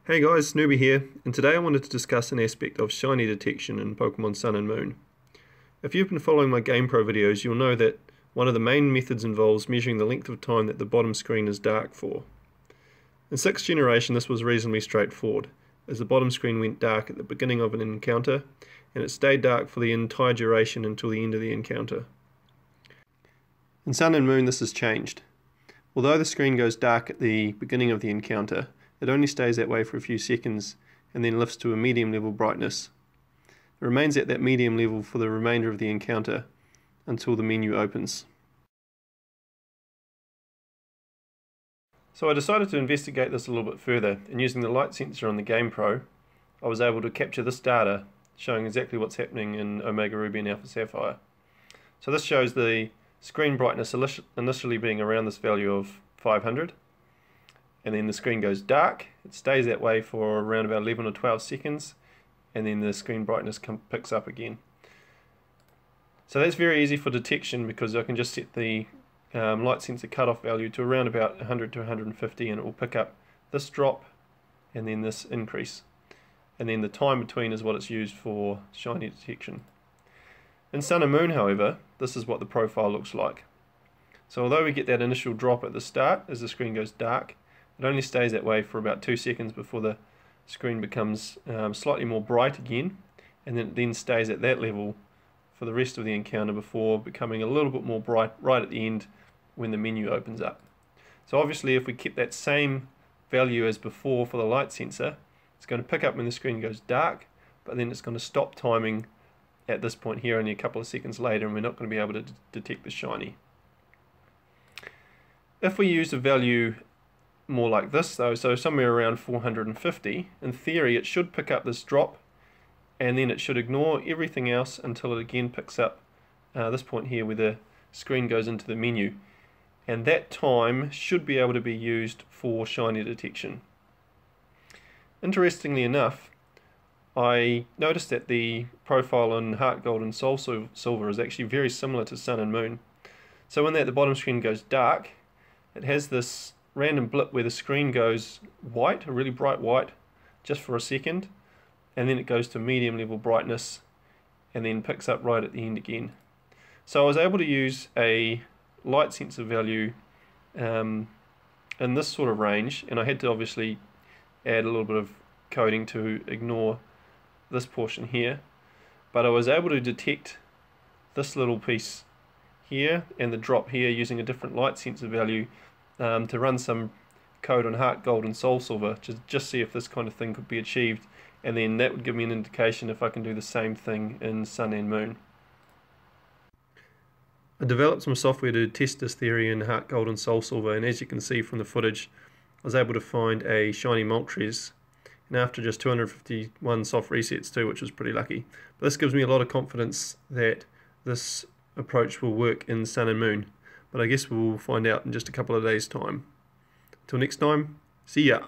Hey guys, Snoopy here, and today I wanted to discuss an aspect of shiny detection in Pokemon Sun and Moon. If you've been following my GamePro videos, you'll know that one of the main methods involves measuring the length of time that the bottom screen is dark for. In 6th generation this was reasonably straightforward, as the bottom screen went dark at the beginning of an encounter, and it stayed dark for the entire duration until the end of the encounter. In Sun and Moon this has changed. Although the screen goes dark at the beginning of the encounter, it only stays that way for a few seconds and then lifts to a medium level brightness. It remains at that medium level for the remainder of the encounter until the menu opens. So I decided to investigate this a little bit further, and using the light sensor on the GamePro I was able to capture this data showing exactly what's happening in Omega Ruby and Alpha Sapphire. So this shows the screen brightness initially being around this value of 500. And then the screen goes dark. It stays that way for around about 11 or 12 seconds, and then the screen brightness picks up again. So that's very easy for detection because I can just set the light sensor cutoff value to around about 100 to 150, and it will pick up this drop and then this increase. And then the time between is what it's used for shiny detection. In Sun and Moon, however, this is what the profile looks like. So although we get that initial drop at the start as the screen goes dark, it only stays that way for about 2 seconds before the screen becomes slightly more bright again, and then stays at that level for the rest of the encounter before becoming a little bit more bright right at the end when the menu opens up. So obviously if we keep that same value as before for the light sensor, it's going to pick up when the screen goes dark, but then it's going to stop timing at this point here only a couple of seconds later, and we're not going to be able to detect the shiny. If we use a value more like this though, so somewhere around 450, in theory it should pick up this drop and then it should ignore everything else until it again picks up this point here where the screen goes into the menu, and that time should be able to be used for shiny detection. Interestingly enough, I noticed that the profile on Heart Gold and Soul Silver is actually very similar to Sun and Moon. So when the bottom screen goes dark, it has this random blip where the screen goes white, a really bright white, just for a second, and then it goes to medium level brightness and then picks up right at the end again. So I was able to use a light sensor value in this sort of range, and I had to obviously add a little bit of coding to ignore this portion here, but I was able to detect this little piece here and the drop here using a different light sensor value to run some code on Heart Gold and Soul Silver to just see if this kind of thing could be achieved, and then that would give me an indication if I can do the same thing in Sun and Moon. I developed some software to test this theory in Heart Gold and Soul Silver, and as you can see from the footage, I was able to find a shiny Moltress, and after just 251 soft resets too, which was pretty lucky. But this gives me a lot of confidence that this approach will work in Sun and Moon. But I guess we'll find out in just a couple of days' time. Till next time, see ya!